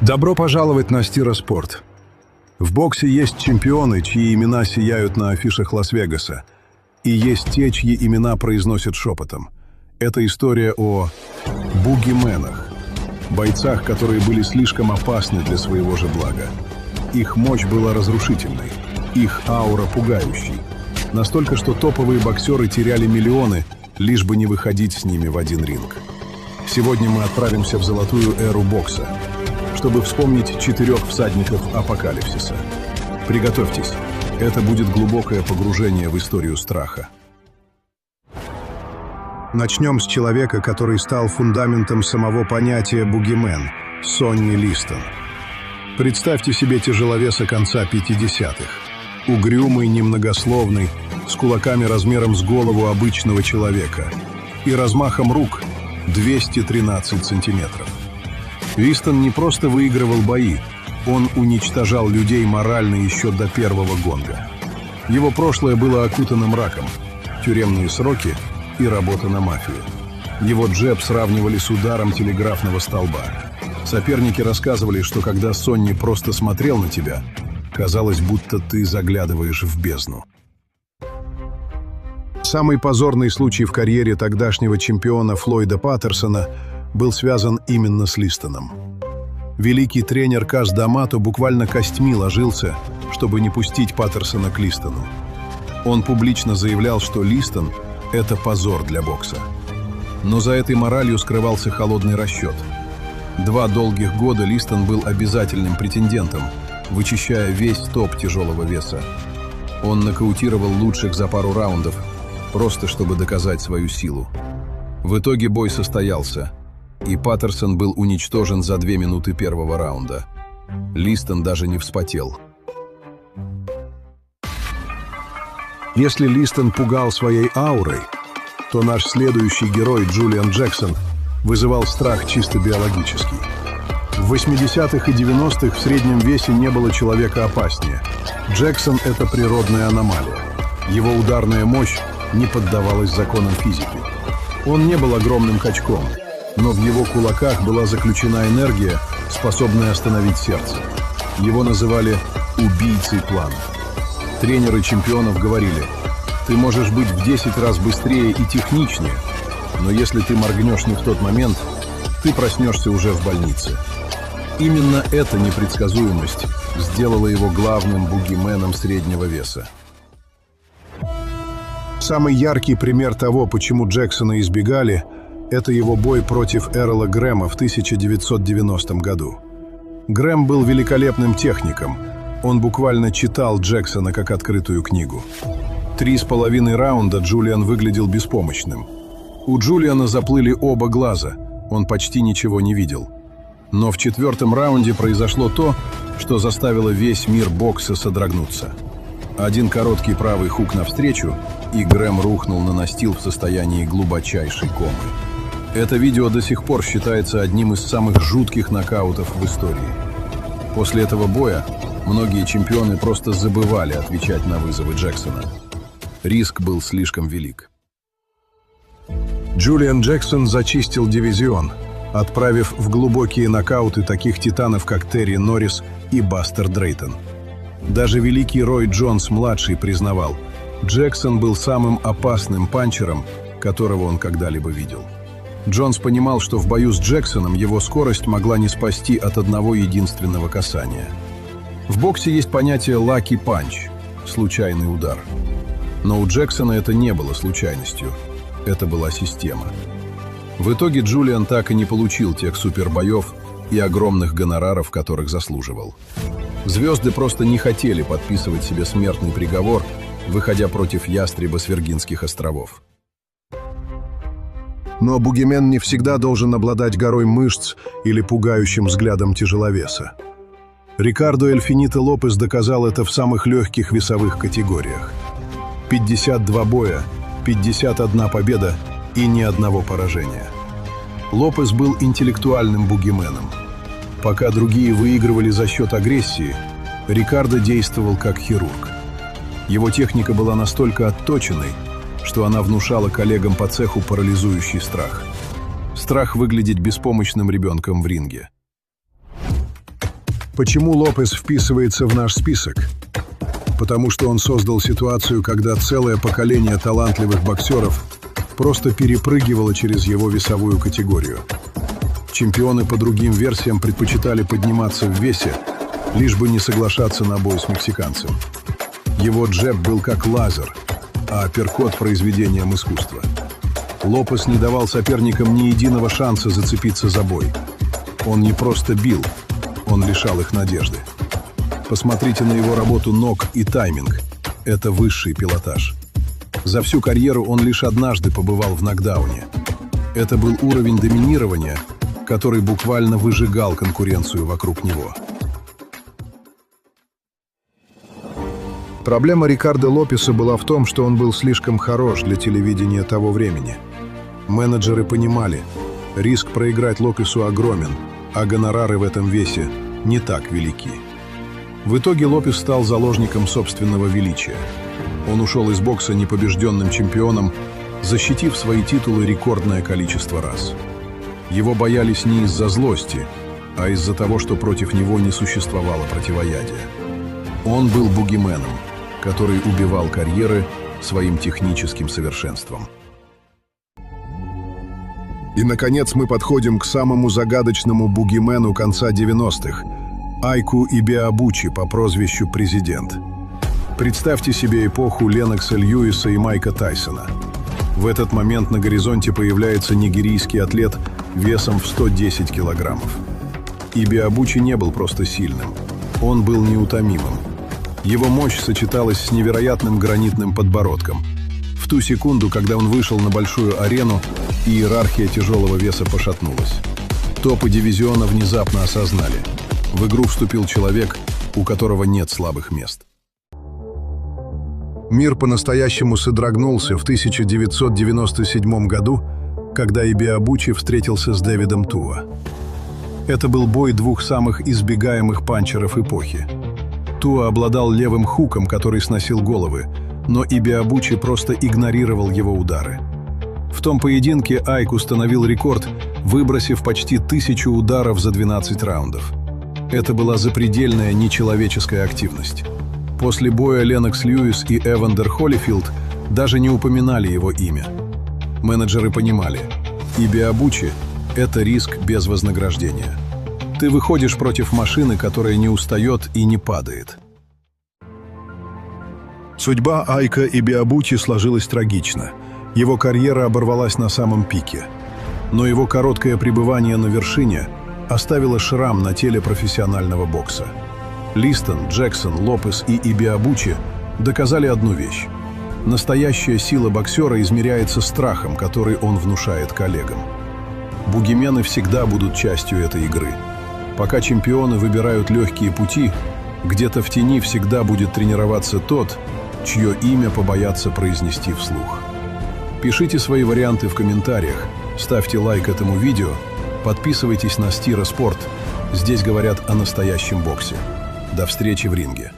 Добро пожаловать на Стироспорт. В боксе есть чемпионы, чьи имена сияют на афишах Лас-Вегаса, и есть те, чьи имена произносят шепотом. Это история о бугименах, бойцах, которые были слишком опасны для своего же блага. Их мощь была разрушительной, их аура пугающей. Настолько, что топовые боксеры теряли миллионы, лишь бы не выходить с ними в один ринг. Сегодня мы отправимся в золотую эру бокса, чтобы вспомнить 4 всадников апокалипсиса. Приготовьтесь, это будет глубокое погружение в историю страха. Начнем с человека, который стал фундаментом самого понятия «бугимен» — Сонни Листон. Представьте себе тяжеловеса конца 50-х. Угрюмый, немногословный, с кулаками размером с голову обычного человека и размахом рук 213 сантиметров. Листон не просто выигрывал бои, он уничтожал людей морально еще до первого гонга. Его прошлое было окутано мраком, тюремные сроки и работа на мафию. Его джеб сравнивали с ударом телеграфного столба. Соперники рассказывали, что когда Сонни просто смотрел на тебя, казалось, будто ты заглядываешь в бездну. Самый позорный случай в карьере тогдашнего чемпиона Флойда Паттерсона был связан именно с Листоном. Великий тренер Каз Дамато буквально костьми ложился, чтобы не пустить Паттерсона к Листону. Он публично заявлял, что Листон – это позор для бокса. Но за этой моралью скрывался холодный расчет. 2 долгих года Листон был обязательным претендентом, вычищая весь топ тяжелого веса. Он нокаутировал лучших за пару раундов, просто чтобы доказать свою силу. В итоге бой состоялся, и Паттерсон был уничтожен за 2 минуты первого раунда. Листон даже не вспотел. Если Листон пугал своей аурой, то наш следующий герой Джулиан Джексон вызывал страх чисто биологический. В 80-х и 90-х в среднем весе не было человека опаснее. Джексон – это природная аномалия. Его ударная мощь не поддавалась законам физики. Он не был огромным качком, но в его кулаках была заключена энергия, способная остановить сердце. Его называли «убийцей плана». Тренеры чемпионов говорили: «Ты можешь быть в 10 раз быстрее и техничнее, но если ты моргнешь не в тот момент, ты проснешься уже в больнице». Именно эта непредсказуемость сделала его главным бугименом среднего веса. Самый яркий пример того, почему Джексона избегали, это его бой против Эрла Грэма в 1990 году. Грэм был великолепным техником. Он буквально читал Джексона как открытую книгу. 3,5 раунда Джулиан выглядел беспомощным. У Джулиана заплыли оба глаза, он почти ничего не видел. Но в 4-м раунде произошло то, что заставило весь мир бокса содрогнуться. Один короткий правый хук навстречу, и Грэм рухнул на настил в состоянии глубочайшей комы. Это видео до сих пор считается одним из самых жутких нокаутов в истории. После этого боя многие чемпионы просто забывали отвечать на вызовы Джексона. Риск был слишком велик. Джулиан Джексон зачистил дивизион, отправив в глубокие нокауты таких титанов, как Терри Норрис и Бастер Дрейтон. Даже великий Рой Джонс-младший признавал, Джексон был самым опасным панчером, которого он когда-либо видел. Джонс понимал, что в бою с Джексоном его скорость могла не спасти от одного единственного касания. В боксе есть понятие «lucky punch» – случайный удар. Но у Джексона это не было случайностью, это была система. В итоге Джулиан так и не получил тех супербоев и огромных гонораров, которых заслуживал. Звезды просто не хотели подписывать себе смертный приговор, выходя против ястреба с Виргинских островов. Но бугимен не всегда должен обладать горой мышц или пугающим взглядом тяжеловеса. Рикардо Эль Финито Лопес доказал это в самых легких весовых категориях. 52 боя, 51 победа и ни одного поражения. Лопес был интеллектуальным бугименом. Пока другие выигрывали за счет агрессии, Рикардо действовал как хирург. Его техника была настолько отточенной, что она внушала коллегам по цеху парализующий страх. Страх выглядеть беспомощным ребенком в ринге. Почему Лопес вписывается в наш список? Потому что он создал ситуацию, когда целое поколение талантливых боксеров просто перепрыгивало через его весовую категорию. Чемпионы по другим версиям предпочитали подниматься в весе, лишь бы не соглашаться на бой с мексиканцем. Его джеб был как лазер, а апперкот — произведением искусства. Лопес не давал соперникам ни единого шанса зацепиться за бой. Он не просто бил, он лишал их надежды. Посмотрите на его работу ног и тайминг. Это высший пилотаж. За всю карьеру он лишь однажды побывал в нокдауне. Это был уровень доминирования, который буквально выжигал конкуренцию вокруг него. Проблема Рикардо Лопеса была в том, что он был слишком хорош для телевидения того времени. Менеджеры понимали, риск проиграть Лопесу огромен, а гонорары в этом весе не так велики. В итоге Лопес стал заложником собственного величия. Он ушел из бокса непобежденным чемпионом, защитив свои титулы рекордное количество раз. Его боялись не из-за злости, а из-за того, что против него не существовало противоядия. Он был бугименом, который убивал карьеры своим техническим совершенством. И, наконец, мы подходим к самому загадочному бугимену конца 90-х – Айку Ибиабучи по прозвищу «Президент». Представьте себе эпоху Леннокса Льюиса и Майка Тайсона. В этот момент на горизонте появляется нигерийский атлет весом в 110 килограммов. Ибиабучи не был просто сильным, он был неутомимым. Его мощь сочеталась с невероятным гранитным подбородком. В ту секунду, когда он вышел на большую арену, иерархия тяжелого веса пошатнулась. Топы дивизиона внезапно осознали: в игру вступил человек, у которого нет слабых мест. Мир по-настоящему содрогнулся в 1997 году, когда Ибиабучи встретился с Дэвидом Туа. Это был бой двух самых избегаемых панчеров эпохи. Туа обладал левым хуком, который сносил головы, но Ибиабучи просто игнорировал его удары. В том поединке Айк установил рекорд, выбросив почти 1000 ударов за 12 раундов. Это была запредельная нечеловеческая активность. После боя Леннокс Льюис и Эвандер Холлифилд даже не упоминали его имя. Менеджеры понимали, Ибиабучи – это риск без вознаграждения. Ты выходишь против машины, которая не устает и не падает. Судьба Айка Ибиабучи сложилась трагично. Его карьера оборвалась на самом пике. Но его короткое пребывание на вершине оставило шрам на теле профессионального бокса. Листон, Джексон, Лопес и Ибиабучи доказали одну вещь. Настоящая сила боксера измеряется страхом, который он внушает коллегам. Бугимены всегда будут частью этой игры. Пока чемпионы выбирают легкие пути, где-то в тени всегда будет тренироваться тот, чье имя побоятся произнести вслух. Пишите свои варианты в комментариях, ставьте лайк этому видео, подписывайтесь на Стира Спорт. Здесь говорят о настоящем боксе. До встречи в ринге.